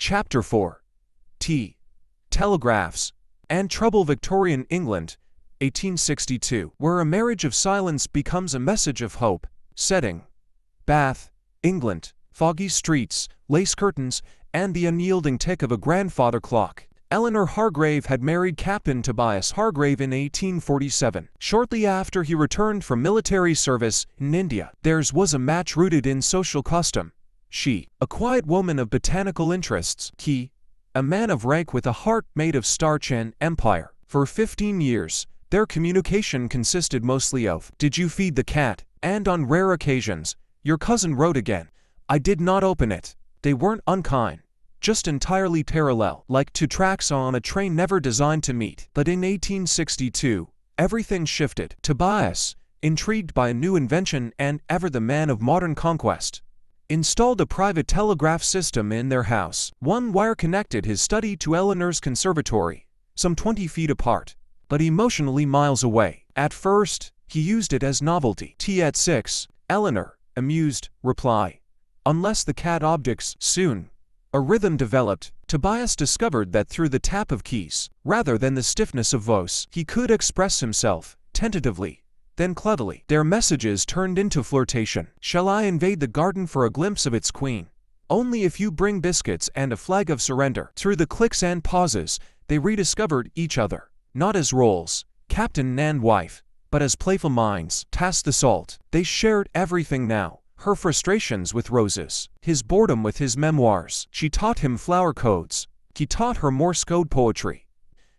Chapter 4. Tea, Telegraphs, and Trouble. Victorian England, 1862, where a marriage of silence becomes a message of hope. Setting: Bath, England, foggy streets, lace curtains, and the unyielding tick of a grandfather clock. Eleanor Hargrave had married Captain Tobias Hargrave in 1847. Shortly after he returned from military service in India, theirs was a match rooted in social custom. She, a quiet woman of botanical interests; he, a man of rank with a heart made of starch and empire. For 15 years, their communication consisted mostly of, "Did you feed the cat?" and on rare occasions, "Your cousin wrote again. I did not open it." They weren't unkind, just entirely parallel, like two tracks on a train never designed to meet. But in 1862, everything shifted. Tobias, intrigued by a new invention and ever the man of modern conquest, installed a private telegraph system in their house. One wire connected his study to Eleanor's conservatory, some 20 feet apart, but emotionally miles away. At first, he used it as novelty. "Tea at 6, Eleanor," amused reply. "Unless the cat objects." Soon, a rhythm developed. Tobias discovered that through the tap of keys, rather than the stiffness of voice, he could express himself, tentatively, then cleverly. Their messages turned into flirtation. "Shall I invade the garden for a glimpse of its queen? Only if you bring biscuits and a flag of surrender." Through the clicks and pauses, they rediscovered each other, not as roles, captain and wife, but as playful minds. Taste the salt. They shared everything now. Her frustrations with roses, his boredom with his memoirs. She taught him flower codes. He taught her Morse-coded poetry.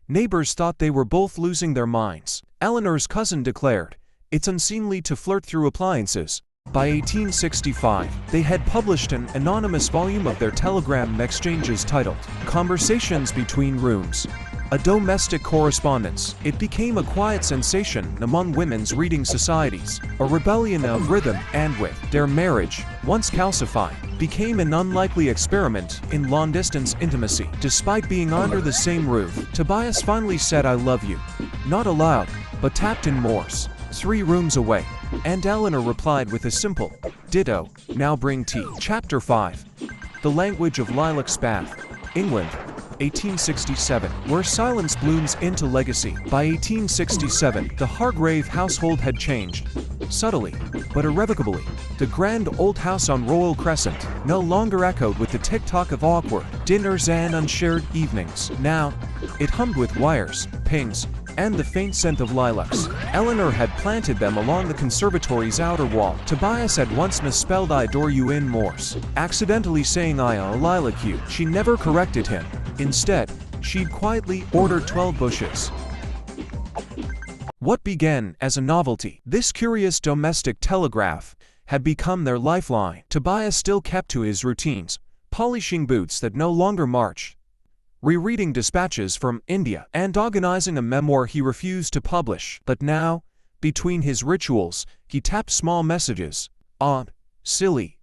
Neighbors thought they were both losing their minds. Eleanor's cousin declared, "It's unseemly to flirt through appliances." By 1865, they had published an anonymous volume of their telegram exchanges titled "Conversations Between Rooms," a domestic correspondence. It became a quiet sensation among women's reading societies, a rebellion of rhythm and wit. Their marriage, once calcified, became an unlikely experiment in long-distance intimacy. Despite being under the same roof, Tobias finally said "I love you," not aloud, but tapped in Morse, 3 rooms away, and Eleanor replied with a simple ditto. "Now bring tea." Chapter 5. The Language of Lilacs. Bath, England, 1867, where silence blooms into legacy. By 1867, the Hargrave household had changed, subtly, but irrevocably. The grand old house on Royal Crescent no longer echoed with the tick-tock of awkward dinners and unshared evenings. Now, it hummed with wires, pings, and the faint scent of lilacs. Eleanor had planted them along the conservatory's outer wall. Tobias had once misspelled "I adore you" in Morse, accidentally saying "I lilac you." She never corrected him. Instead, she'd quietly ordered 12 bushes. What began as a novelty, this curious domestic telegraph, had become their lifeline. Tobias still kept to his routines, polishing boots that no longer marched, rereading dispatches from India, and organizing a memoir he refused to publish. But now, between his rituals, he tapped small messages, odd, silly,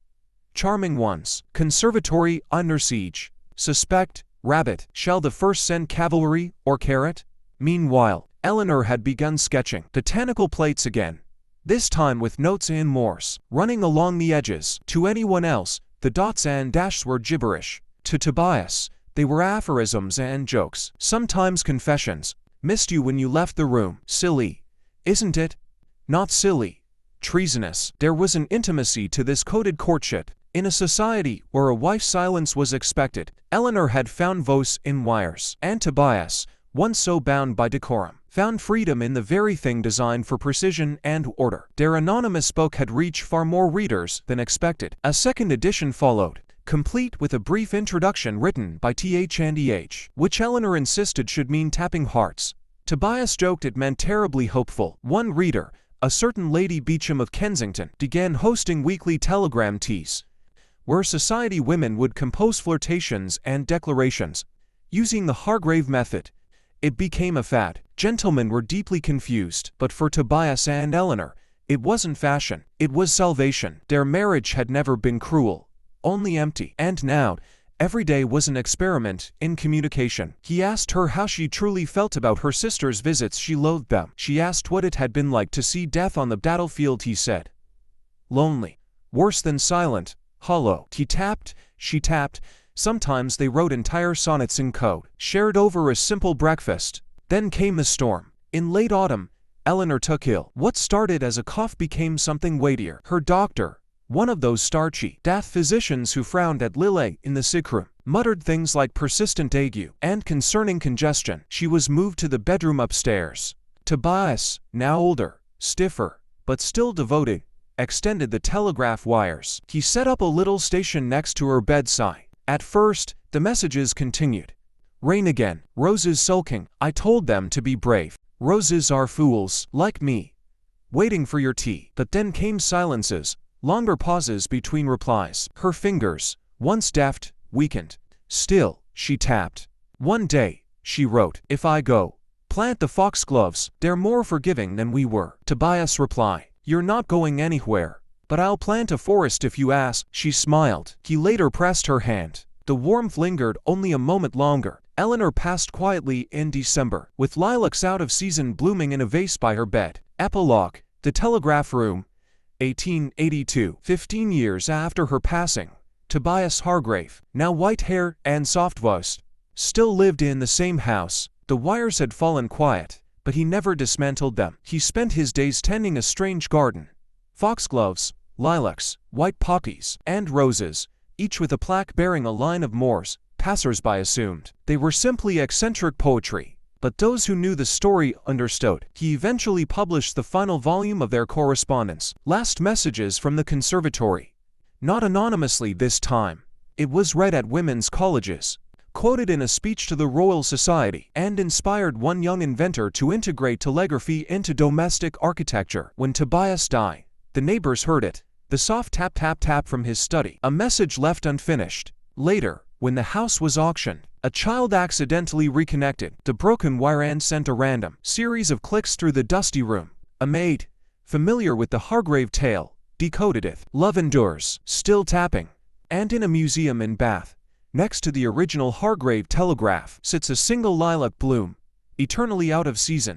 charming ones. "Conservatory under siege. Suspect, rabbit. Shall the first send cavalry or carrot?" Meanwhile, Eleanor had begun sketching botanical plates again, this time with notes in Morse, running along the edges. To anyone else, the dots and dashes were gibberish. To Tobias, they were aphorisms and jokes, sometimes confessions. "Missed you when you left the room." Silly, isn't it? Not silly. Treasonous. There was an intimacy to this coded courtship. In a society where a wife's silence was expected, Eleanor had found voice in wires. And Tobias, once so bound by decorum, found freedom in the very thing designed for precision and order. Their anonymous book had reached far more readers than expected. A second edition followed, complete with a brief introduction written by Th, which Eleanor insisted should mean tapping hearts. Tobias joked it meant terribly hopeful. One reader, a certain Lady Beauchamp of Kensington, began hosting weekly telegram teas, where society women would compose flirtations and declarations, using the Hargrave method. It became a fad. Gentlemen were deeply confused, but for Tobias and Eleanor, it wasn't fashion, it was salvation. Their marriage had never been cruel, only empty. And now, every day was an experiment in communication. He asked her how she truly felt about her sister's visits. She loathed them. She asked what it had been like to see death on the battlefield. He said, "Lonely. Worse than silent. Hollow." He tapped, she tapped, Sometimes they wrote entire sonnets in code, shared over a simple breakfast. Then came the storm. In late autumn, Eleanor took ill. What started as a cough became something weightier. Her doctor, one of those starchy, daft physicians who frowned at lilacs in the sick room, muttered things like persistent ague and concerning congestion. She was moved to the bedroom upstairs. Tobias, now older, stiffer, but still devoted, extended the telegraph wires. He set up a little station next to her bedside. At first, the messages continued. Rain again. Roses sulking. I told them to be brave. Roses are fools, like me. Waiting for your tea. But then came silences, longer pauses between replies. Her fingers, once deft, weakened. Still, she tapped. One day, she wrote, if I go, plant the foxgloves. They're more forgiving than we were. Tobias replied, you're not going anywhere. But I'll plant a forest if you ask. She smiled. He later pressed her hand. The warmth lingered only a moment longer. Eleanor passed quietly in December, with lilacs out of season blooming in a vase by her bed. Epilogue, The Telegraph Room, 1882. 15 years after her passing, Tobias Hargrave, now white-haired and soft-voiced, still lived in the same house. The wires had fallen quiet, but he never dismantled them. He spent his days tending a strange garden. Foxgloves, lilacs, white poppies, and roses, each with a plaque bearing a line of Morse. Passers-by assumed they were simply eccentric poetry, but those who knew the story understood. He eventually published the final volume of their correspondence, Last Messages from the Conservatory. Not anonymously this time. It was read at women's colleges, quoted in a speech to the Royal Society, and inspired one young inventor to integrate telegraphy into domestic architecture. When Tobias died, the neighbors heard it, the soft tap-tap-tap from his study, a message left unfinished. Later, when the house was auctioned, a child accidentally reconnected the broken wire and sent a random series of clicks through the dusty room. A maid, familiar with the Hargrave tale, decoded it. Love endures, still tapping. And in a museum in Bath, next to the original Hargrave telegraph, sits a single lilac bloom, eternally out of season.